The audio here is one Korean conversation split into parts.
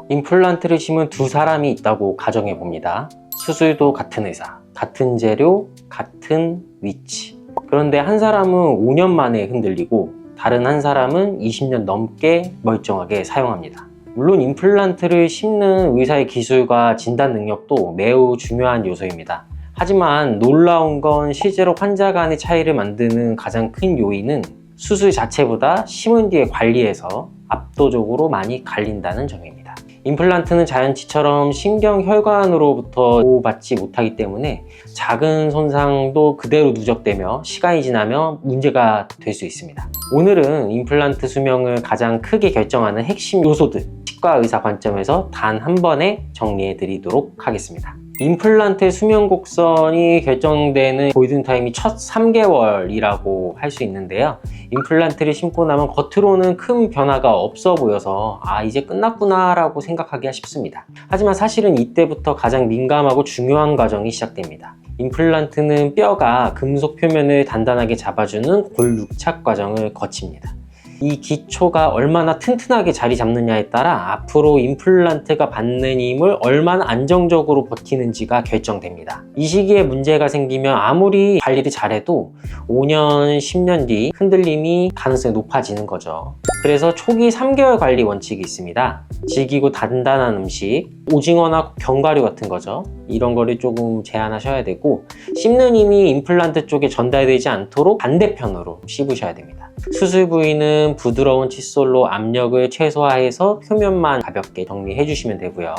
임플란트를 심은 두 사람이 있다고 가정해 봅니다. 수술도 같은 의사, 같은 재료, 같은 위치. 그런데 한 사람은 5년 만에 흔들리고 다른 한 사람은 20년 넘게 멀쩡하게 사용합니다. 물론 임플란트를 심는 의사의 기술과 진단 능력도 매우 중요한 요소입니다. 하지만 놀라운 건 실제로 환자 간의 차이를 만드는 가장 큰 요인은 수술 자체보다 심은 뒤에 관리에서 압도적으로 많이 갈린다는 점입니다. 임플란트는 자연치처럼 신경혈관으로부터 보호받지 못하기 때문에 작은 손상도 그대로 누적되며 시간이 지나면 문제가 될 수 있습니다. 오늘은 임플란트 수명을 가장 크게 결정하는 핵심 요소들, 치과 의사 관점에서 단 한 번에 정리해 드리도록 하겠습니다. 임플란트의 수명 곡선이 결정되는 골든타임이 첫 3개월이라고 할 수 있는데요. 임플란트를 심고 나면 겉으로는 큰 변화가 없어 보여서 이제 끝났구나 라고 생각하기가 쉽습니다. 하지만 사실은 이때부터 가장 민감하고 중요한 과정이 시작됩니다. 임플란트는 뼈가 금속 표면을 단단하게 잡아주는 골육착 과정을 거칩니다. 이 기초가 얼마나 튼튼하게 자리 잡느냐에 따라 앞으로 임플란트가 받는 힘을 얼마나 안정적으로 버티는지가 결정됩니다. 이 시기에 문제가 생기면 아무리 관리를 잘해도 5년, 10년 뒤 흔들림이 가능성이 높아지는 거죠. 그래서 초기 3개월 관리 원칙이 있습니다. 질기고 단단한 음식, 오징어나 견과류 같은 거죠. 이런 거를 조금 제한하셔야 되고, 씹는 힘이 임플란트 쪽에 전달되지 않도록 반대편으로 씹으셔야 됩니다. 수술 부위는 부드러운 칫솔로 압력을 최소화해서 표면만 가볍게 정리해 주시면 되고요.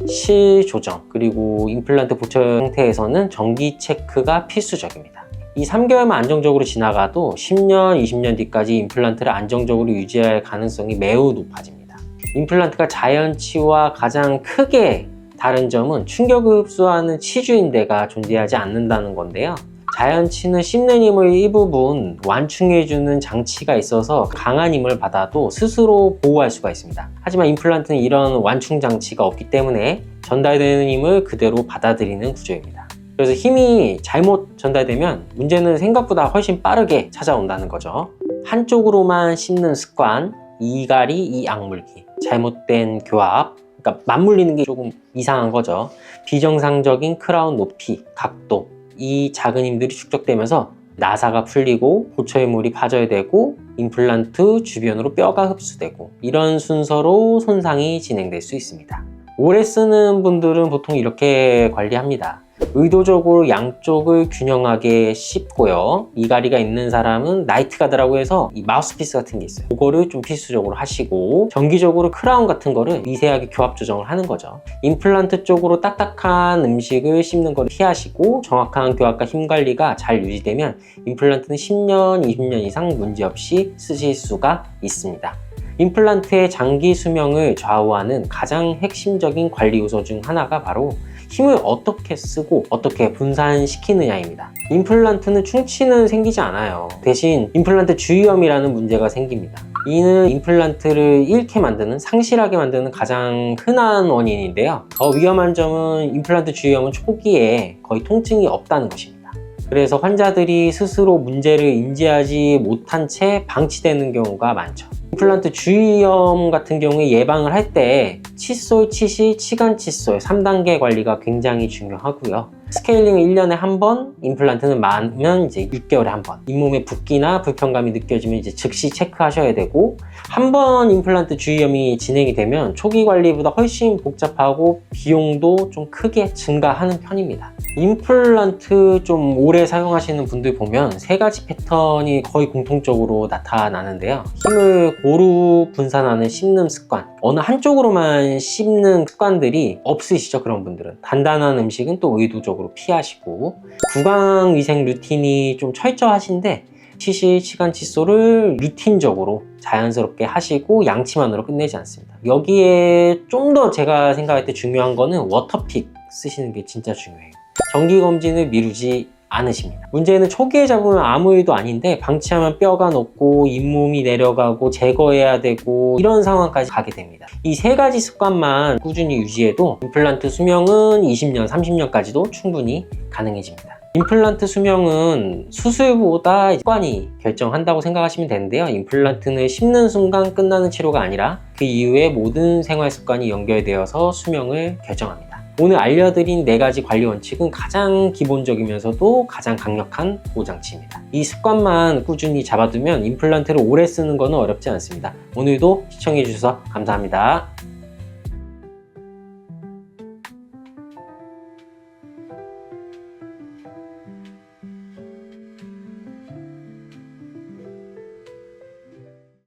실 조정, 그리고 임플란트 보철 상태에서는 정기 체크가 필수적입니다. 이 3개월만 안정적으로 지나가도 10년, 20년 뒤까지 임플란트를 안정적으로 유지할 가능성이 매우 높아집니다. 임플란트가 자연치와 가장 크게 다른 점은 충격을 흡수하는 치주인대가 존재하지 않는다는 건데요. 자연치는 씹는 힘을 일부분 완충해주는 장치가 있어서 강한 힘을 받아도 스스로 보호할 수가 있습니다. 하지만 임플란트는 이런 완충 장치가 없기 때문에 전달되는 힘을 그대로 받아들이는 구조입니다. 그래서 힘이 잘못 전달되면 문제는 생각보다 훨씬 빠르게 찾아온다는 거죠. 한쪽으로만 씹는 습관, 이갈이, 이악물기, 잘못된 교합, 그러니까 맞물리는 게 조금 이상한 거죠. 비정상적인 크라운 높이, 각도, 이 작은 힘들이 축적되면서 나사가 풀리고 보철물이 파절되고 임플란트 주변으로 뼈가 흡수되고 이런 순서로 손상이 진행될 수 있습니다. 오래 쓰는 분들은 보통 이렇게 관리합니다. 의도적으로 양쪽을 균형하게 씹고요. 이갈이가 있는 사람은 나이트 가드라고 해서 이 마우스피스 같은 게 있어요. 그거를 좀 필수적으로 하시고, 정기적으로 크라운 같은 거를 미세하게 교합 조정을 하는 거죠. 임플란트 쪽으로 딱딱한 음식을 씹는 걸 피하시고 정확한 교합과 힘 관리가 잘 유지되면 임플란트는 10년, 20년 이상 문제없이 쓰실 수가 있습니다. 임플란트의 장기 수명을 좌우하는 가장 핵심적인 관리 요소 중 하나가 바로 힘을 어떻게 쓰고 어떻게 분산시키느냐입니다. 임플란트는 충치는 생기지 않아요. 대신 임플란트 주위염이라는 문제가 생깁니다. 이는 임플란트를 잃게 만드는, 상실하게 만드는 가장 흔한 원인인데요. 더 위험한 점은 임플란트 주위염은 초기에 거의 통증이 없다는 것입니다. 그래서 환자들이 스스로 문제를 인지하지 못한 채 방치되는 경우가 많죠. 임플란트 주위염 같은 경우에 예방을 할 때 칫솔, 치실, 치간 칫솔 3단계 관리가 굉장히 중요하고요. 스케일링은 1년에 한 번, 임플란트는 많으면 이제 6개월에 한 번. 잇몸에 붓기나 불편감이 느껴지면 이제 즉시 체크하셔야 되고, 한 번 임플란트 주위염이 진행이 되면 초기 관리보다 훨씬 복잡하고 비용도 좀 크게 증가하는 편입니다. 임플란트 좀 오래 사용하시는 분들 보면 세 가지 패턴이 거의 공통적으로 나타나는데요. 힘을 고루 분산하는 씹는 습관, 어느 한쪽으로만 씹는 습관들이 없으시죠, 그런 분들은. 단단한 음식은 또 의도적으로 피하시고, 구강위생 루틴이 좀 철저하신데 치실, 치간 칫솔을 루틴적으로 자연스럽게 하시고 양치만으로 끝내지 않습니다. 여기에 좀 더 제가 생각할 때 중요한 거는 워터픽 쓰시는 게 진짜 중요해요. 정기검진을 미루지 않으십니다. 문제는 초기에 잡으면 아무 일도 아닌데 방치하면 뼈가 녹고 잇몸이 내려가고 제거해야 되고 이런 상황까지 가게 됩니다. 이 세 가지 습관만 꾸준히 유지해도 임플란트 수명은 20년, 30년까지도 충분히 가능해집니다. 임플란트 수명은 수술보다 습관이 결정한다고 생각하시면 되는데요. 임플란트는 심는 순간 끝나는 치료가 아니라 그 이후에 모든 생활 습관이 연결되어서 수명을 결정합니다. 오늘 알려드린 4가지 관리 원칙은 가장 기본적이면서도 가장 강력한 보호장치입니다. 이 습관만 꾸준히 잡아두면 임플란트를 오래 쓰는 것은 어렵지 않습니다. 오늘도 시청해주셔서 감사합니다.